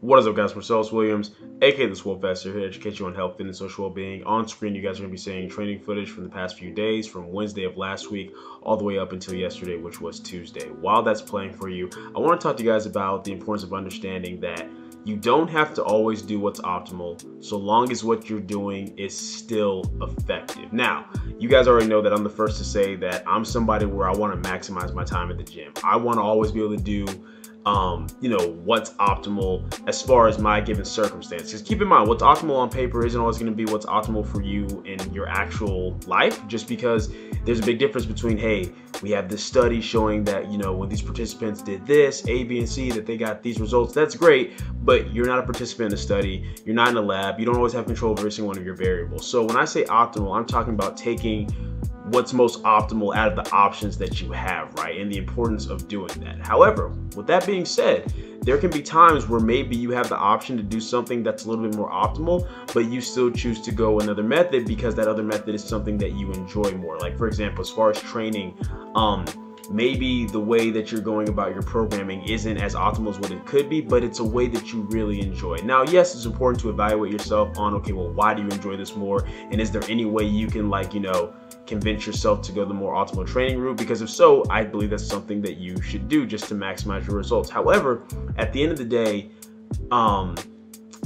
What is up, guys? Marcellus Williams, aka TheSwolefessor, here to educate you on health, fitness, social well-being. On screen, you guys are going to be seeing training footage from the past few days, from Wednesday of last week all the way up until yesterday, which was Tuesday. While that's playing for you, I want to talk to you guys about the importance of understanding that you don't have to always do what's optimal, so long as what you're doing is still effective. Now, you guys already know that I'm the first to say that I'm somebody where I want to maximize my time at the gym. I want to always be able to do what's optimal as far as my given circumstances. Keep in mind, what's optimal on paper isn't always going to be what's optimal for you in your actual life, just because there's a big difference between, hey, we have this study showing that, when these participants did this, A, B, and C, that they got these results. That's great, but you're not a participant in the study. You're not in the lab. You don't always have control of every single one of your variables. So when I say optimal, I'm talking about taking what's most optimal out of the options that you have, right? And the importance of doing that. However, with that being said, there can be times where maybe you have the option to do something that's a little bit more optimal, but you still choose to go another method because that other method is something that you enjoy more. Like, for example, as far as training, maybe the way that you're going about your programming isn't as optimal as what it could be, but it's a way that you really enjoy. Now, yes, it's important to evaluate yourself on, okay, well, why do you enjoy this more? And is there any way you can, convince yourself to go the more optimal training route? Because if so, I believe that's something that you should do just to maximize your results. However, at the end of the day,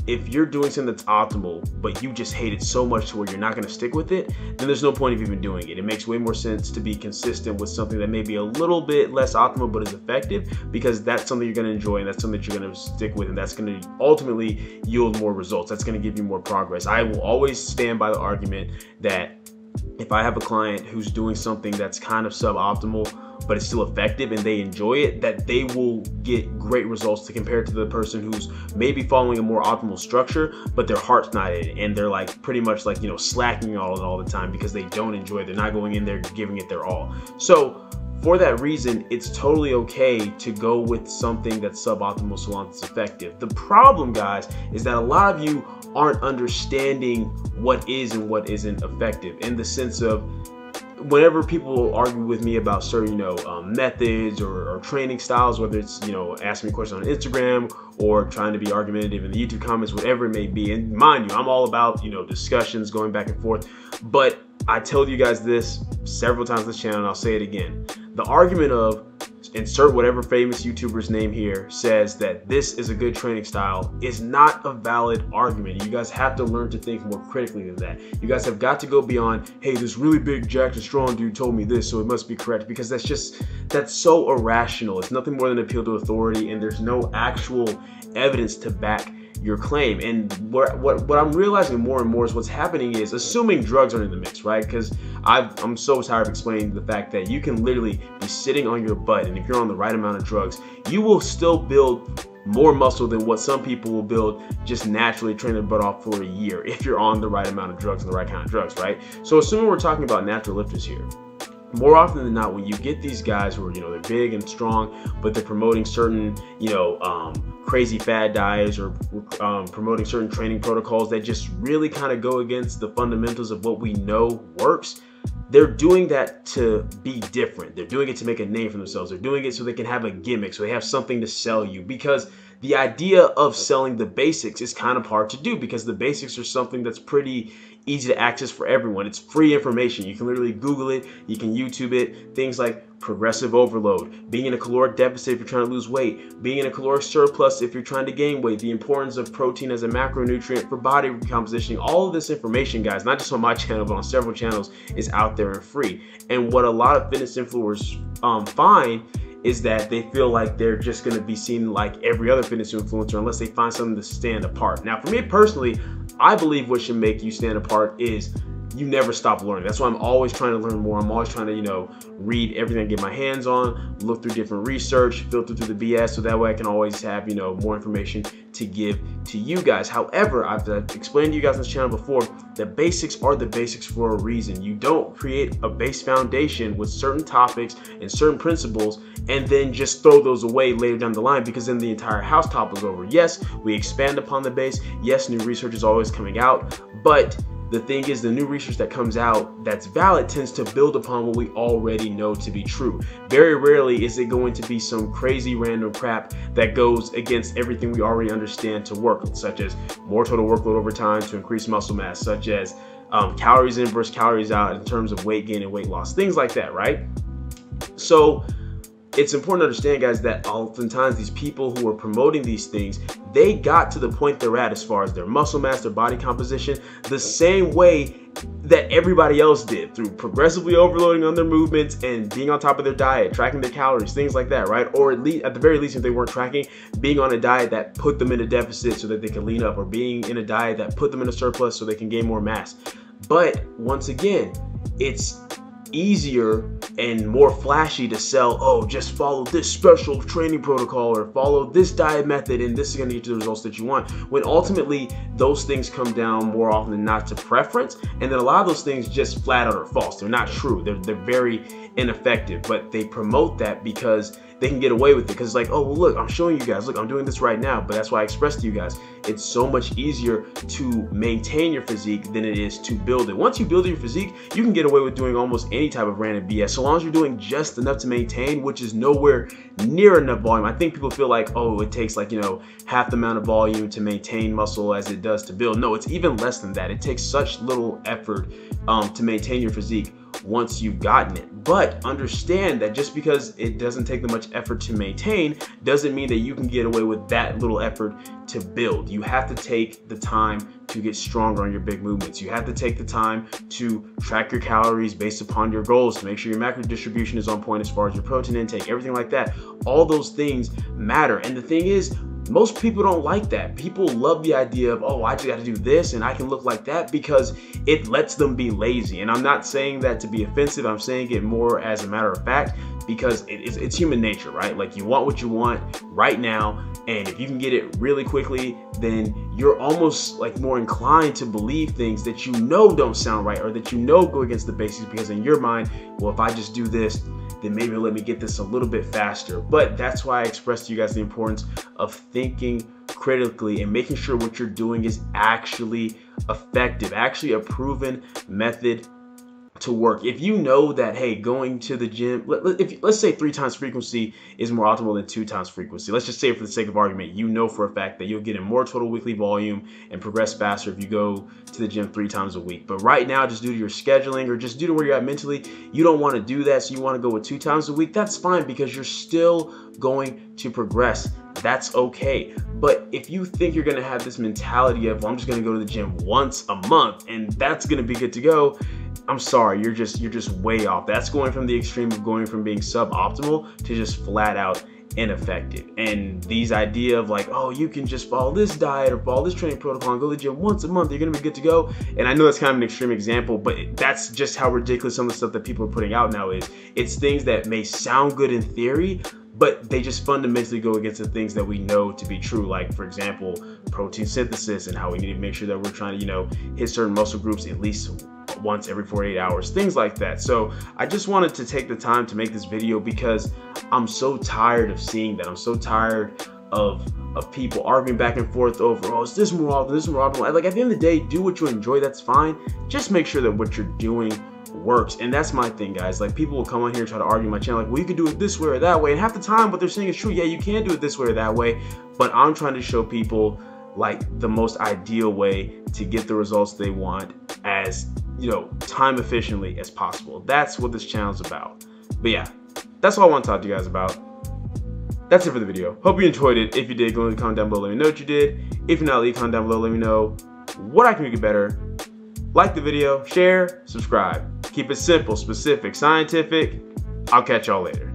if you're doing something that's optimal, but you just hate it so much to where you're not going to stick with it, then there's no point of even doing it. It makes way more sense to be consistent with something that may be a little bit less optimal, but is effective, because that's something you're going to enjoy and that's something that you're going to stick with, and that's going to ultimately yield more results. That's going to give you more progress. I will always stand by the argument that if I have a client who's doing something that's kind of suboptimal, but it's still effective and they enjoy it, that they will get great results to compare to the person who's maybe following a more optimal structure, but their heart's not in it. And they're pretty much slacking all the time because they don't enjoy it. They're not going in there giving it their all. So for that reason, it's totally okay to go with something that's suboptimal so long as it's effective. The problem, guys, is that a lot of you aren't understanding what is and what isn't effective, in the sense of whenever people argue with me about certain methods or training styles, whether it's asking me questions on Instagram or trying to be argumentative in the YouTube comments, whatever it may be. And mind you, I'm all about discussions going back and forth, but I told you guys this several times on this channel, and I'll say it again. The argument of insert whatever famous YouTuber's name here says that this is a good training style is not a valid argument. You guys have to learn to think more critically than that. You guys have got to go beyond, hey, this really big, jacked and strong dude told me this, so it must be correct, because that's so irrational. It's nothing more than appeal to authority, and there's no actual evidence to back your claim. And what I'm realizing more and more is what's happening is, assuming drugs are in the mix, right? Because I'm so tired of explaining the fact that you can literally be sitting on your butt, and if you're on the right amount of drugs, you will still build more muscle than what some people will build just naturally training their butt off for a year if you're on the right amount of drugs and the right kind of drugs, right? So assuming we're talking about natural lifters here, more often than not, when you get these guys who are, they're big and strong, but they're promoting certain, crazy fad diets or promoting certain training protocols that just really kind of go against the fundamentals of what we know works, they're doing that to be different. They're doing it to make a name for themselves. They're doing it so they can have a gimmick, so they have something to sell you, because the idea of selling the basics is kind of hard to do, because the basics are something that's pretty easy to access for everyone. It's free information. You can literally Google it, you can YouTube it. Things like progressive overload, being in a caloric deficit if you're trying to lose weight, being in a caloric surplus if you're trying to gain weight, the importance of protein as a macronutrient for body recomposition. All of this information, guys, not just on my channel, but on several channels, is out there and free. And what a lot of fitness influencers find is that they feel like they're just going to be seen like every other fitness influencer unless they find something to stand apart. Now, for me personally, I believe what should make you stand apart is you never stop learning. That's why I'm always trying to learn more. I'm always trying to, read everything I get my hands on, look through different research, filter through the BS, so that way I can always have, more information to give to you guys. However, I've explained to you guys on this channel before, the basics are the basics for a reason. You don't create a base foundation with certain topics and certain principles and then just throw those away later down the line, because then the entire house topples over. Yes, we expand upon the base. Yes, new research is always coming out, but the thing is, the new research that comes out that's valid tends to build upon what we already know to be true. Very rarely is it going to be some crazy random crap that goes against everything we already understand to work, such as more total workload over time to increase muscle mass, such as calories in versus calories out in terms of weight gain and weight loss, things like that, right? So it's important to understand, guys, that oftentimes these people who are promoting these things, they got to the point they're at as far as their muscle mass, their body composition, the same way that everybody else did, through progressively overloading on their movements and being on top of their diet, tracking their calories, things like that, right? Or at least, at the very least, if they weren't tracking, being on a diet that put them in a deficit so that they can lean up, or being in a diet that put them in a surplus so they can gain more mass. But once again, it's easier and more flashy to sell, oh, just follow this special training protocol or follow this diet method and this is going to get you the results that you want, when ultimately those things come down more often than not to preference. And then a lot of those things just flat out are false. They're not true. They're very ineffective, but they promote that because they can get away with it, because it's like, oh, well, look, I'm showing you guys, look, I'm doing this right now. But that's why I expressed to you guys, it's so much easier to maintain your physique than it is to build it. Once you build your physique, you can get away with doing almost any type of random BS, so long as you're doing just enough to maintain, which is nowhere near enough volume. I think people feel like, oh, it takes like, half the amount of volume to maintain muscle as it does to build. No, it's even less than that. It takes such little effort to maintain your physique once you've gotten it. But understand that just because it doesn't take that much effort to maintain doesn't mean that you can get away with that little effort to build. You have to take the time to get stronger on your big movements. You have to take the time to track your calories based upon your goals, to make sure your macro distribution is on point as far as your protein intake, everything like that. All those things matter. And the thing is, most people don't like that. People love the idea of, oh, I just got to do this and I can look like that, because it lets them be lazy. And I'm not saying that to be offensive. I'm saying it more as a matter of fact, because it's human nature, right? Like, you want what you want right now, and if you can get it really quickly, then you're almost like more inclined to believe things that you know don't sound right, or that you know go against the basics, because in your mind, well, if I just do this, then maybe it'll let me get this a little bit faster. But that's why I expressed to you guys the importance of thinking critically and making sure what you're doing is actually effective, actually a proven method to work. If you know that, hey, going to the gym, let's say 3 times frequency is more optimal than 2 times frequency. Let's just say, for the sake of argument, you know for a fact that you'll get in more total weekly volume and progress faster if you go to the gym 3 times a week. But right now, just due to your scheduling or just due to where you're at mentally, you don't want to do that. So you want to go with 2 times a week. That's fine, because you're still going to progress. That's okay. But if you think you're going to have this mentality of, well, I'm just going to go to the gym once a month and that's going to be good to go, I'm sorry, you're just way off. That's going from the extreme of going from being suboptimal to just flat out ineffective. And these idea of like, oh, you can just follow this diet or follow this training protocol and go to the gym once a month, you're gonna be good to go. And I know that's kind of an extreme example, but that's just how ridiculous some of the stuff that people are putting out now is. It's things that may sound good in theory, but they just fundamentally go against the things that we know to be true. Like, for example, protein synthesis and how we need to make sure that we're trying to, hit certain muscle groups at least once every 48 hours, things like that. So I just wanted to take the time to make this video because I'm so tired of seeing that. I'm so tired of people arguing back and forth over, oh, is this more optimal, this is more optimal. Like, at the end of the day, do what you enjoy, that's fine. Just make sure that what you're doing works. And that's my thing, guys. Like, people will come on here and try to argue my channel, like, well, you can do it this way or that way. And half the time what they're saying is true. Yeah, you can do it this way or that way. But I'm trying to show people like the most ideal way to get the results they want as, time efficiently as possible. That's what this channel is about. But yeah, that's all I want to talk to you guys about. That's it for the video. Hope you enjoyed it. If you did, go leave a comment down below, let me know what you did. If you're not, leave a comment down below, let me know what I can make it better. Like the video, share, subscribe. Keep it simple, specific, scientific. I'll catch y'all later.